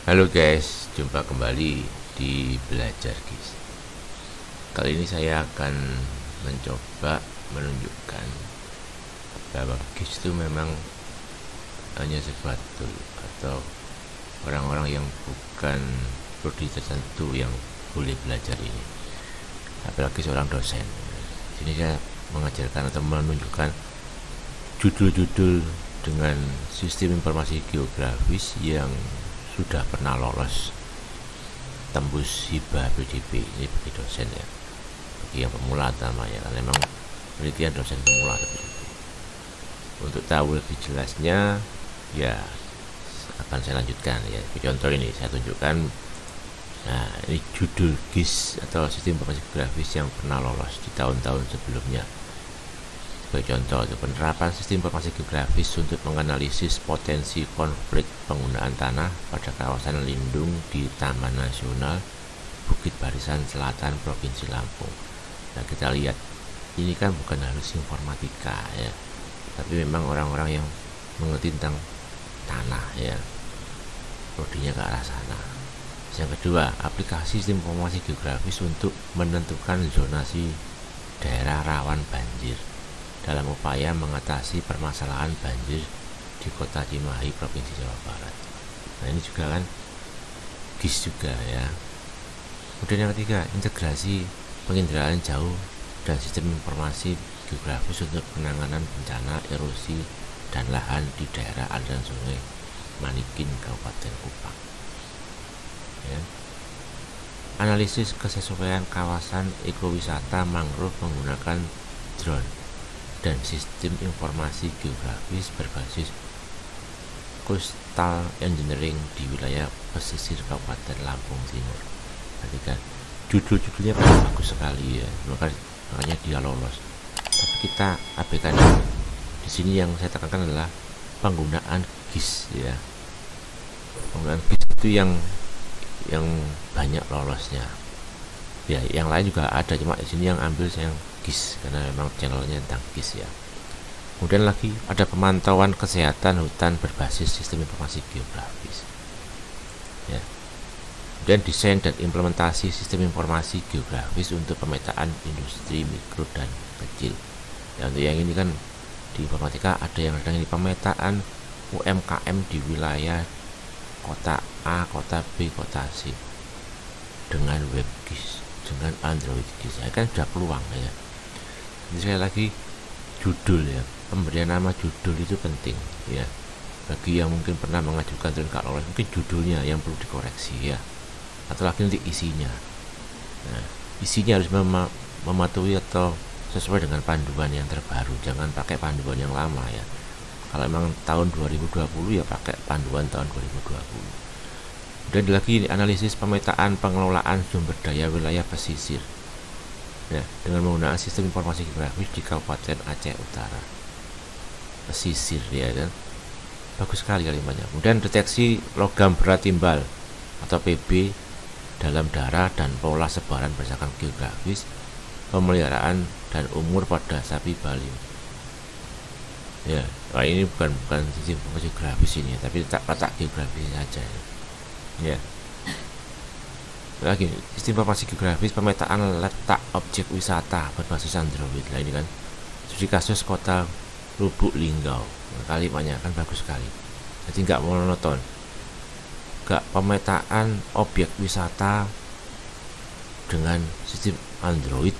Halo guys, jumpa kembali di Belajar GIS. Kali ini saya akan mencoba menunjukkan bahwa GIS itu memang hanya sebuah tool atau orang-orang yang bukan prodi tertentu yang boleh belajar ini, apalagi seorang dosen. Sini saya mengajarkan atau menunjukkan judul-judul dengan sistem informasi geografis yang sudah pernah lolos tembus hibah PDP. Ini bagi dosen ya, bagi yang pemula namanya, karena memang penelitian dosen pemula PDP. Untuk tahu lebih jelasnya ya akan saya lanjutkan ya. Contoh ini saya tunjukkan. Nah, ini judul GIS atau sistem informasi geografis yang pernah lolos di tahun-tahun sebelumnya. Sebagai contoh, penerapan sistem informasi geografis untuk menganalisis potensi konflik penggunaan tanah pada kawasan lindung di Taman Nasional Bukit Barisan Selatan Provinsi Lampung. Nah, kita lihat ini kan bukan harus informatika ya, tapi memang orang-orang yang mengerti tentang tanah ya, prodinya ke arah sana. Yang kedua, aplikasi sistem informasi geografis untuk menentukan zonasi daerah rawan banjir dalam upaya mengatasi permasalahan banjir di Kota Cimahi, Provinsi Jawa Barat. Nah, ini juga kan GIS juga ya. Kemudian yang ketiga, integrasi penginderaan jauh dan sistem informasi geografis untuk penanganan bencana erosi dan lahan di daerah aliran sungai Manikin, Kabupaten Kupang. Ya. Analisis kesesuaian kawasan ekowisata mangrove menggunakan drone dan sistem informasi geografis berbasis coastal engineering di wilayah pesisir Kabupaten Lampung Timur. Perhatikan, judul-judulnya bagus sekali ya, makanya dia lolos. Tapi kita abaikan di sini. Yang saya tekankan adalah penggunaan GIS ya. Penggunaan GIS itu yang banyak lolosnya. Ya, yang lain juga ada, cuma di sini yang ambil saya yang GIS karena memang channelnya tentang GIS ya. Kemudian lagi ada pemantauan kesehatan hutan berbasis sistem informasi geografis. Ya. Kemudian desain dan implementasi sistem informasi geografis untuk pemetaan industri mikro dan kecil. Ya, untuk yang ini kan di informatika ada yang sedang ini pemetaan UMKM di wilayah kota A, kota B, kota C dengan web GIS, dengan Android GIS. Saya kan sudah peluang ya. Jadi sekali lagi, judul ya, pemberian nama judul itu penting ya. Bagi yang mungkin pernah mengajukan dan nggak lolos, mungkin judulnya yang perlu dikoreksi ya, atau lagi nanti isinya. Nah, isinya harus mematuhi atau sesuai dengan panduan yang terbaru, jangan pakai panduan yang lama ya. Kalau memang tahun 2020 ya pakai panduan tahun 2020. Dan lagi analisis pemetaan pengelolaan sumber daya wilayah pesisir ya, dengan menggunakan sistem informasi geografis di Kabupaten Aceh Utara pesisir ya kan. Bagus sekali kalimatnya. Kemudian deteksi logam berat timbal atau PB dalam darah dan pola sebaran berdasarkan geografis, pemeliharaan dan umur pada sapi Bali. Ya, nah ini bukan sistem informasi geografis ini, tapi letak geografis saja ya. Lagi sistem informasi geografis pemetaan letak objek wisata berbasis Android. Nah ini kan studi kasus kota Lubuk Linggau. Nah, kalimatnya kan bagus sekali, jadi nggak monoton, nggak pemetaan objek wisata dengan sistem Android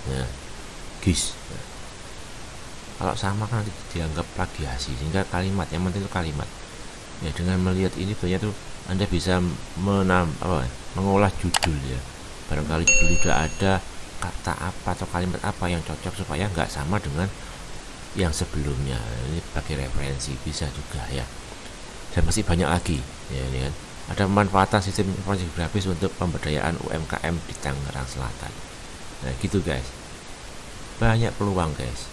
ya, GIS. Kalau sama kan dianggap plagiasi, sehingga kalimat yang penting itu kalimat ya. Dengan melihat ini banyak tuh Anda bisa mengolah judul ya. Barangkali judul sudah ada kata apa atau kalimat apa yang cocok supaya nggak sama dengan yang sebelumnya. Ini pakai referensi bisa juga ya. Dan masih banyak lagi ya, ini kan. Ada pemanfaatan sistem informasi geografis untuk pemberdayaan UMKM di Tangerang Selatan. Nah gitu guys, banyak peluang guys.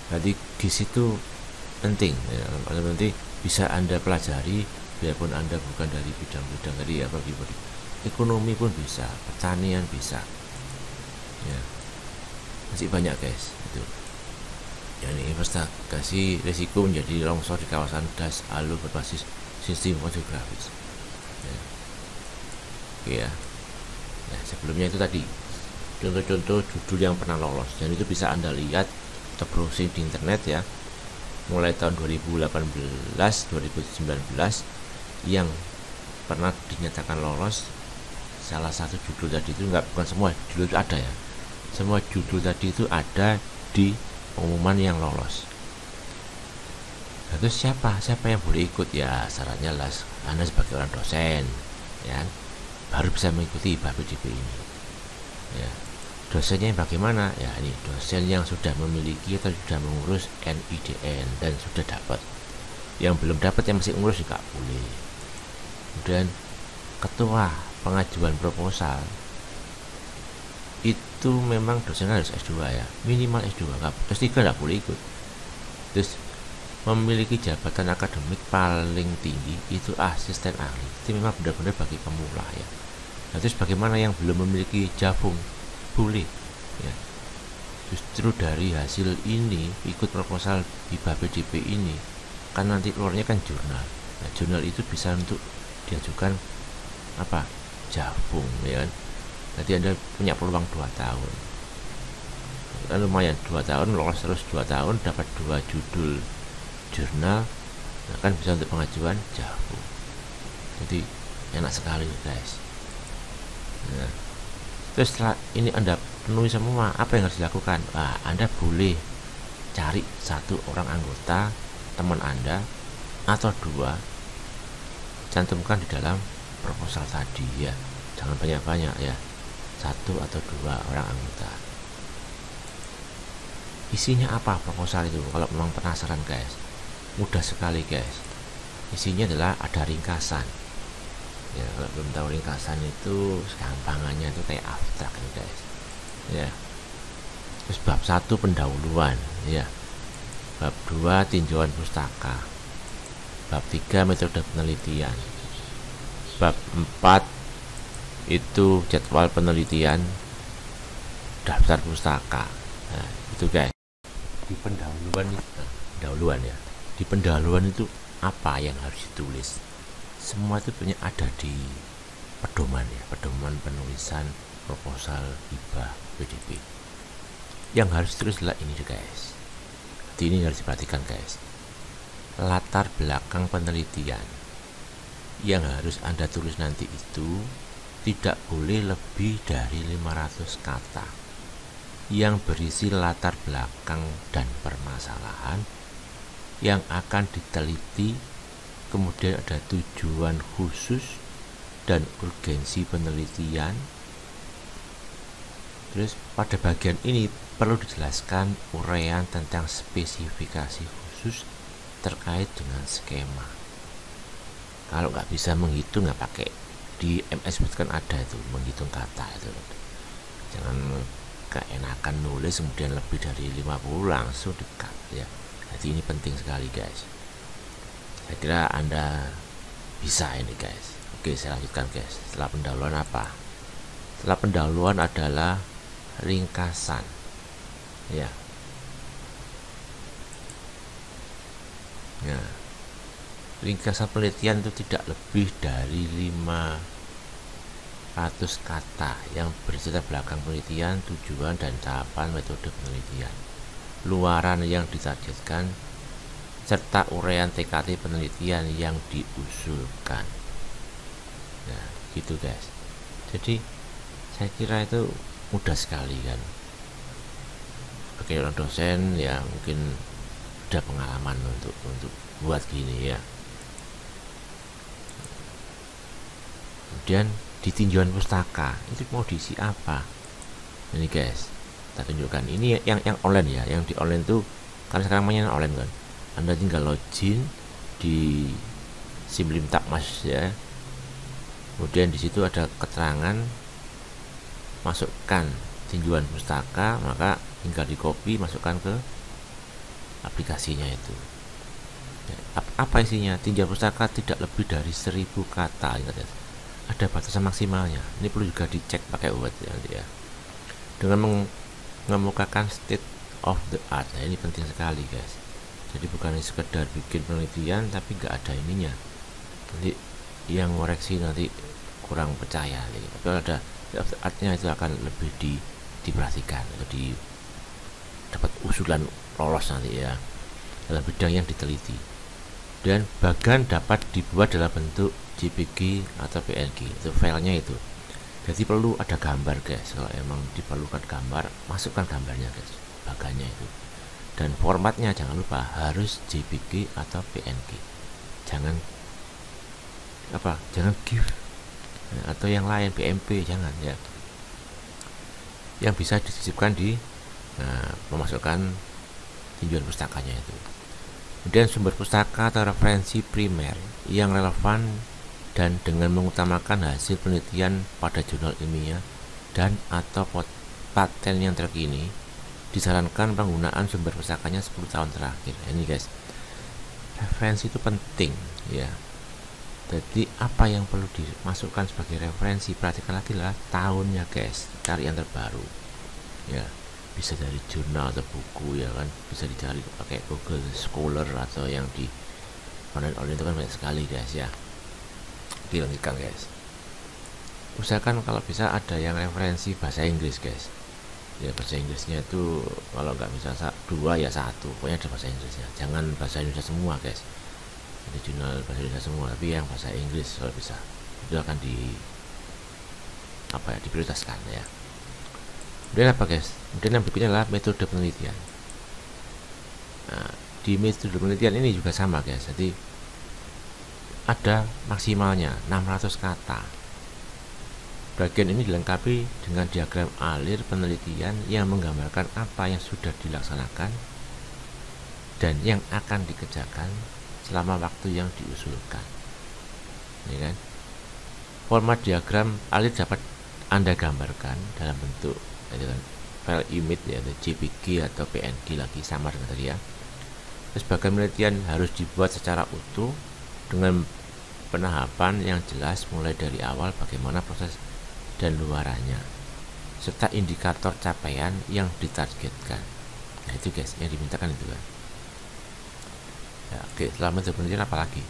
Jadi GIS itu penting ya, nanti bisa Anda pelajari biarpun Anda bukan dari bidang-bidang tadi ya, bagi ekonomi pun bisa, pertanian bisa ya, masih banyak guys itu. Yani investigasi risiko menjadi longsor di kawasan das Alu berbasis sistem geografis. ya. Oke ya. Nah, sebelumnya itu tadi contoh-contoh judul yang pernah lolos, dan itu bisa Anda lihat atau browsing di internet ya, mulai tahun 2018 2019 yang pernah dinyatakan lolos. Salah satu judul tadi itu bukan semua judul itu ada ya, semua judul tadi itu ada di pengumuman yang lolos. Nah, terus siapa yang boleh ikut ya? Syaratnya lah Anda sebagai orang dosen ya baru bisa mengikuti IPA PDP ini ya. Dosennya bagaimana ya? Ini dosen yang sudah memiliki atau sudah mengurus NIDN dan sudah dapat. Yang belum dapat, yang masih ngurus juga boleh. Kemudian ketua pengajuan proposal itu memang dosennya harus S2 ya, minimal S2, S3 nggak boleh ikut. Terus memiliki jabatan akademik paling tinggi itu asisten ahli, itu memang benar-benar bagi pemula ya. Nah, terus bagaimana yang belum memiliki JAVUM? Boleh ya. Justru dari hasil ini ikut proposal IPA PDP ini kan nanti keluarnya kan jurnal. Nah, jurnal itu bisa untuk diajukan apa? JAVUM ya kan. Nanti Anda punya peluang 2 tahun kan lumayan, 2 tahun lolos terus 2 tahun dapat 2 judul jurnal, nah kan bisa untuk pengajuan JAVUM. Jadi enak sekali guys. Nah, terus setelah ini Anda penuhi semua, apa yang harus dilakukan? Nah, Anda boleh cari 1 orang anggota teman Anda atau 2, cantumkan di dalam proposal tadi ya, jangan banyak-banyak ya, 1 atau 2 orang anggota. Isinya apa proposal itu? Kalau memang penasaran guys, mudah sekali guys. Isinya adalah ada ringkasan ya. Kalau belum tahu ringkasan itu, gampangannya itu kayak abstrak kan guys ya. Terus bab 1 pendahuluan ya, bab 2 tinjauan pustaka, bab 3 metode penelitian, bab 4 itu jadwal penelitian, daftar pustaka. Nah itu guys. Di pendahuluan ya, di pendahuluan itu apa yang harus ditulis, semua itu punya ada di pedoman ya, pedoman penulisan proposal IPA PDP. Yang harus ditulis adalah ini guys. Jadi ini harus diperhatikan guys, latar belakang penelitian yang harus Anda tulis nanti itu tidak boleh lebih dari 500 kata yang berisi latar belakang dan permasalahan yang akan diteliti, kemudian ada tujuan khusus dan urgensi penelitian. Terus pada bagian ini perlu dijelaskan uraian tentang spesifikasi khusus terkait dengan skema. Kalau nggak bisa menghitung, nggak pakai di MS kan ada itu menghitung kata itu. Jangan keenakan nulis kemudian lebih dari 50 langsung dekat ya. Jadi ini penting sekali guys. Saya kira Anda bisa ini guys. Oke, saya lanjutkan guys. Setelah pendahuluan apa? Setelah pendahuluan adalah ringkasan ya. Nah, ringkasan penelitian itu tidak lebih dari 500 kata yang berisi latar belakang penelitian, tujuan dan tahapan metode penelitian, luaran yang ditargetkan, serta uraian TKT penelitian yang diusulkan. Nah gitu guys. Jadi saya kira itu mudah sekali kan. Sebagai orang dosen ya mungkin udah pengalaman untuk buat gini ya. Kemudian di tinjauan pustaka itu mau diisi apa? Ini guys, kita tunjukkan. Ini yang online ya, yang di online tuh karena sekarang mainnya online kan. Anda tinggal login di Simlim Takmas ya. Kemudian di situ ada keterangan, masukkan tinjauan pustaka, maka tinggal di copy, masukkan ke aplikasinya itu. Apa isinya? Tinjauan pustaka tidak lebih dari 1000 kata. Ingat ya, ada batasan maksimalnya. Ini perlu juga dicek pakai Word ya. Dengan mengemukakan state of the art. Nah, ini penting sekali guys. Jadi bukan sekedar bikin penelitian tapi nggak ada ininya. Jadi yang ngoreksi nanti kurang percaya gitu. Tapi ada artinya itu akan lebih diperhatikan atau dapat usulan lolos nanti ya dalam bidang yang diteliti, dan bahkan dapat dibuat dalam bentuk JPG atau PNG, itu filenya itu. Jadi perlu ada gambar guys, kalau emang diperlukan gambar masukkan gambarnya guys, bagannya itu. Dan formatnya jangan lupa harus JPG atau PNG, jangan GIF atau yang lain, BMP jangan ya, yang bisa disisipkan di memasukkan tinjauan pustakanya itu. Kemudian sumber pustaka atau referensi primer yang relevan dan dengan mengutamakan hasil penelitian pada jurnal ilmiah dan atau paten yang terkini. Disarankan penggunaan sumber pustakanya 10 tahun terakhir. Ini guys, referensi itu penting ya. Jadi apa yang perlu dimasukkan sebagai referensi, perhatikan lagi lah tahunnya guys, cari yang terbaru ya, bisa dari jurnal atau buku ya kan, bisa dicari pakai Google Scholar atau yang di online itu kan banyak sekali guys ya. Dilanjutkan guys, usahakan kalau bisa ada yang referensi bahasa Inggris guys ya. Bahasa Inggrisnya itu kalau nggak bisa 2 ya 1, pokoknya ada bahasa Inggrisnya, jangan bahasa Indonesia semua guys, ada jurnal bahasa Indonesia semua, tapi yang bahasa Inggris kalau bisa itu akan diprioritaskan ya. Kemudian apa guys, kemudian yang berikutnya adalah metode penelitian. Nah, di metode penelitian ini juga sama guys, jadi ada maksimalnya 600 kata. Bagian ini dilengkapi dengan diagram alir penelitian yang menggambarkan apa yang sudah dilaksanakan dan yang akan dikerjakan selama waktu yang diusulkan. Ini kan, format diagram alir dapat Anda gambarkan dalam bentuk file image ya, atau JPG atau PNG, lagi sama dengan tadi ya. Terus bagian penelitian harus dibuat secara utuh dengan penahapan yang jelas, mulai dari awal bagaimana proses dan luarannya, serta indikator capaian yang ditargetkan. Nah itu guys yang dimintakan itu kan ya. Oke, setelah metode penelitian apalagi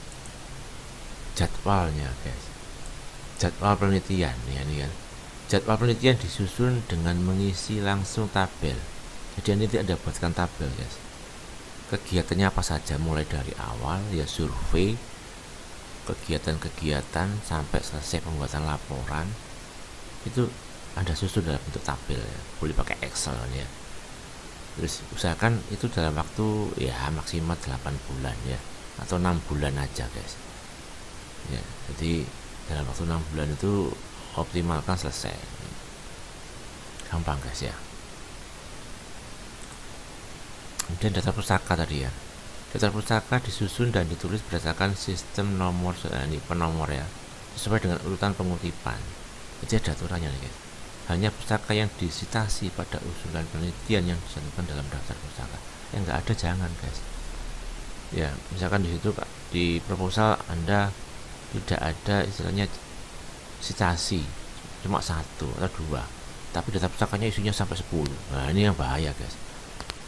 jadwalnya guys, jadwal penelitian ya, ini kan jadwal penelitian disusun dengan mengisi langsung tabel. Jadi ini ada buatkan tabel guys, kegiatannya apa saja mulai dari awal ya, survei, kegiatan-kegiatan sampai selesai pembuatan laporan, itu Anda susun dalam bentuk tabel ya. Boleh pakai Excel ya. Terus usahakan itu dalam waktu ya maksimal 8 bulan ya, atau 6 bulan aja guys ya. Jadi dalam waktu 6 bulan itu optimalkan selesai, gampang guys ya. Kemudian data pustaka tadi ya, data pustaka disusun dan ditulis berdasarkan sistem nomor, ini penomor ya, sesuai dengan urutan pengutipan. Jadi ada aturannya nih guys. Hanya pustaka yang disitasi pada usulan penelitian yang disatukan dalam daftar pustaka. Yang nggak ada jangan guys ya. Misalkan di situ di proposal Anda tidak ada istilahnya citasi, cuma 1 atau 2, tapi data pustakanya isunya sampai 10. Nah ini yang bahaya guys.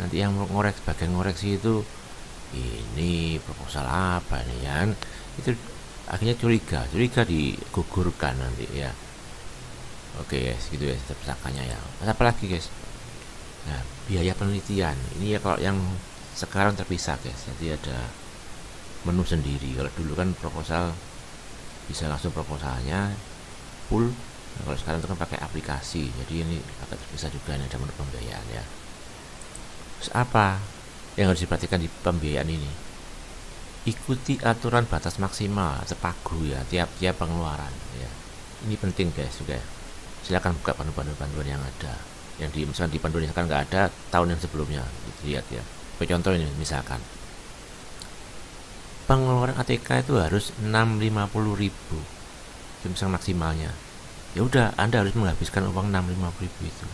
Nanti yang bagian ngoreksi itu, ini proposal apa nih kan, itu akhirnya curiga digugurkan nanti ya. Oke guys, gitu ya data pustakanya ya. Apa lagi guys, nah biaya penelitian ini ya, kalau yang sekarang terpisah guys, jadi ada menu sendiri. Kalau dulu kan proposal bisa langsung proposalnya full, nah, kalau sekarang itu kan pakai aplikasi, jadi ini agak terpisah juga, ini ada menu pembiayaan ya. Terus apa yang harus diperhatikan di pembiayaan ini? Ikuti aturan batas maksimal atau pagu ya, tiap-tiap pengeluaran ya. Ini penting guys juga ya. Silakan buka panduan-panduan yang ada, yang misalkan di panduan yang kan nggak ada tahun yang sebelumnya, lihat ya. Contoh ini misalkan pengeluaran ATK itu harus 650.000 itu misalkan maksimalnya, ya udah Anda harus menghabiskan uang 650.000 itu,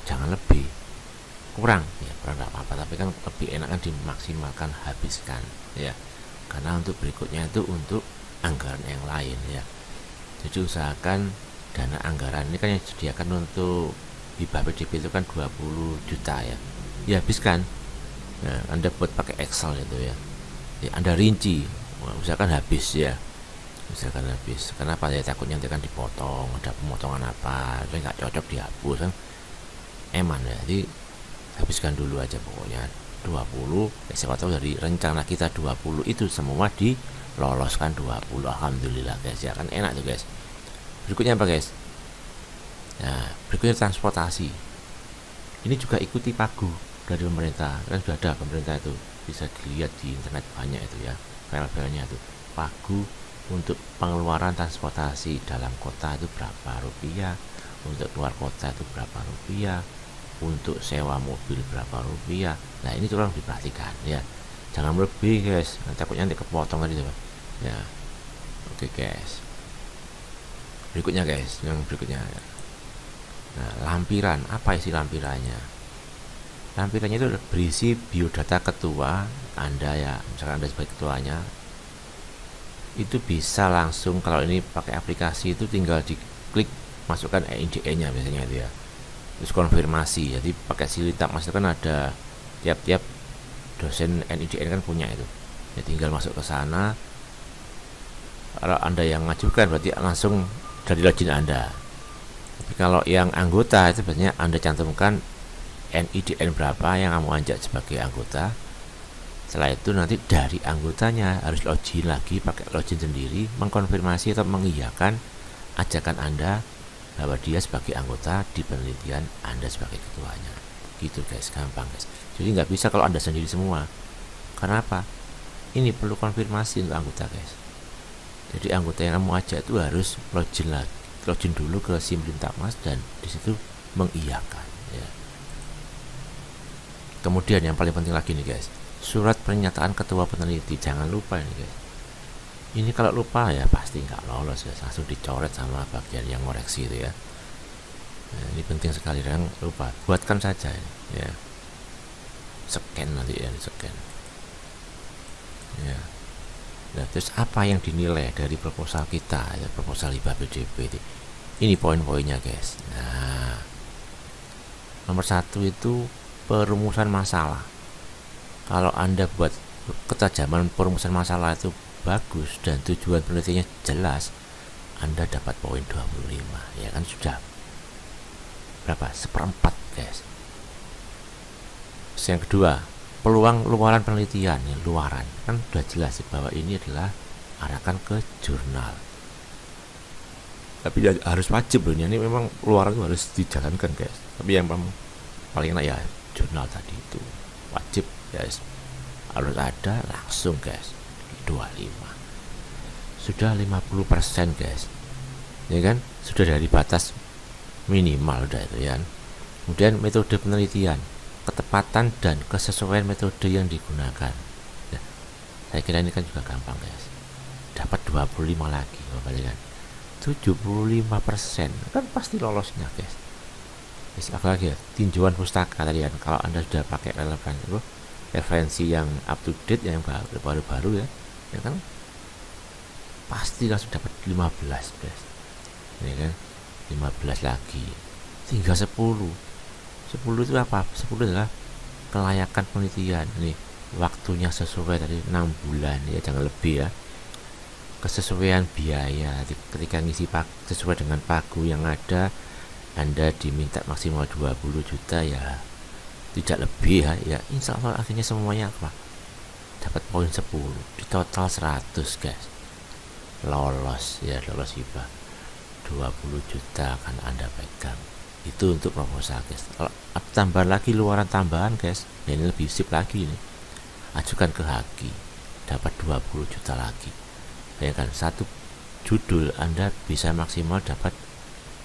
jangan lebih. Kurang ya kurang nggak apa-apa, tapi kan lebih enak kan dimaksimalkan, habiskan ya, karena untuk berikutnya itu untuk anggaran yang lain ya. Jadi usahakan dana anggaran ini kan yang disediakan untuk hibah PDP itu kan 20 juta ya, habiskan. Nah Anda buat pakai Excel itu ya, Anda rinci, usahakan habis ya. misalkan habis. Kenapa ya? Takutnya nanti kan dipotong, ada pemotongan apa, saya nggak cocok dihapus kan, eman ya. Jadi habiskan dulu aja pokoknya 20. Siapa tahu dari rencana kita 20 itu semua diloloskan 20. Alhamdulillah guys ya, kan enak tuh guys. Berikutnya apa guys? Nah, berikutnya transportasi. Ini juga ikuti pagu dari pemerintah, kan sudah ada pemerintah itu, bisa dilihat di internet banyak itu ya, file-filenya itu. Pagu untuk pengeluaran transportasi dalam kota itu berapa rupiah, untuk keluar kota itu berapa rupiah, untuk sewa mobil berapa rupiah. Nah ini tolong diperhatikan ya, jangan lebih guys, takutnya nanti kepotong tadi tuh ya. Oke guys, berikutnya guys, yang berikutnya. Nah, lampiran, apa isi lampirannya? Lampirannya itu berisi biodata ketua Anda ya, misalkan Anda sebagai ketuanya, itu bisa langsung, kalau ini pakai aplikasi itu tinggal diklik masukkan NIDN-nya biasanya itu ya, terus konfirmasi. Jadi pakai Silita Mas itu kan ada tiap dosen NIDN kan punya itu ya, tinggal masuk ke sana. Kalau Anda yang ngajukan berarti langsung dari login Anda. Tapi kalau yang anggota itu biasanya Anda cantumkan NIDN berapa yang kamu ajak sebagai anggota. Setelah itu nanti dari anggotanya harus login lagi, pakai login sendiri, mengkonfirmasi atau mengiyakan ajakan Anda bahwa dia sebagai anggota di penelitian Anda sebagai ketuanya. Gitu guys, gampang guys. Jadi nggak bisa kalau Anda sendiri semua. Karena apa? Ini perlu konfirmasi untuk anggota guys. Jadi anggota yang kamu ajak itu harus login lagi, login dulu ke Simrintakmas dan disitu mengiyakan ya. Kemudian yang paling penting lagi nih guys, surat pernyataan ketua peneliti, jangan lupa ini guys. Ini kalau lupa ya pasti nggak lolos ya, langsung dicoret sama bagian yang ngoreksi itu ya. Nah, ini penting sekali, yang lupa buatkan saja ya, scan nanti ya, scan ya. Nah, terus apa yang dinilai dari proposal kita ya, proposal hibah PDP ini poin-poinnya guys. Nah, nomor 1 itu perumusan masalah. Kalau Anda buat ketajaman perumusan masalah itu bagus dan tujuan penelitiannya jelas, Anda dapat poin 25 ya kan, sudah berapa, 1/4 guys. Terus yang kedua, peluang luaran penelitian ya, luaran kan sudah jelas bahwa ini adalah arahkan ke jurnal. Tapi ya, harus wajib loh, ini memang luaran itu harus dijalankan guys. Tapi yang paling enak ya jurnal tadi itu wajib guys, harus ada langsung guys. 25 sudah 50% guys ya kan, sudah dari batas minimal udah itu ya. Kemudian metode penelitian, ketepatan dan kesesuaian metode yang digunakan ya, saya kira ini kan juga gampang guys, dapat 25 lagi kan, 75% kan pasti lolosnya guys. Terus apa lagi ya, tinjauan pustaka tadi kan, kalau Anda sudah pakai referensi yang up to date yang baru-baru ya kan, pasti langsung dapat 15 guys ini kan, 15 lagi, tinggal 10 itu apa? 10 adalah kelayakan penelitian. Ini waktunya sesuai tadi 6 bulan ya, jangan lebih ya. Kesesuaian biaya, ketika ngisi sesuai dengan pagu yang ada, Anda diminta maksimal 20 juta ya, tidak lebih ya. Insya Allah akhirnya semuanya apa? Dapat poin 10, di total 100 guys. Lolos ya, lolos hibah 20 juta akan Anda pegang. Itu untuk proposal guys. Kalau tambah lagi luaran tambahan guys, ya ini lebih sip lagi nih, ajukan ke Haki, dapat 20 juta lagi. Bayangkan satu judul Anda bisa maksimal dapat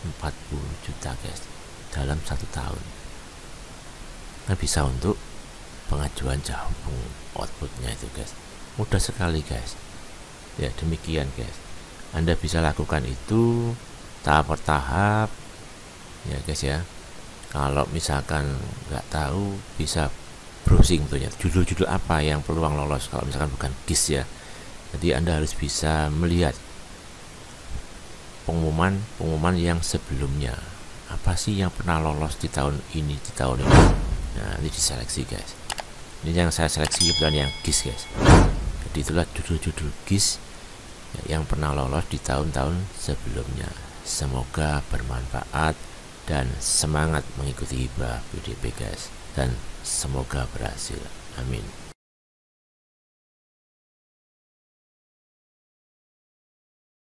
40 juta guys dalam 1 tahun. Kan bisa untuk pengajuan jabung outputnya itu guys, mudah sekali guys ya. Demikian guys, Anda bisa lakukan itu tahap per tahap ya guys ya. Kalau misalkan nggak tahu, bisa browsing tuh ya, judul-judul apa yang peluang lolos kalau misalkan bukan GIS ya. Jadi Anda harus bisa melihat pengumuman yang sebelumnya, apa sih yang pernah lolos di tahun ini, di tahun ini. Nah, ini diseleksi guys. Ini yang saya seleksi kebetulan yang GIS guys. Jadi itulah judul-judul GIS yang pernah lolos di tahun-tahun sebelumnya. Semoga bermanfaat dan semangat mengikuti hibah PDP guys, dan semoga berhasil. Amin.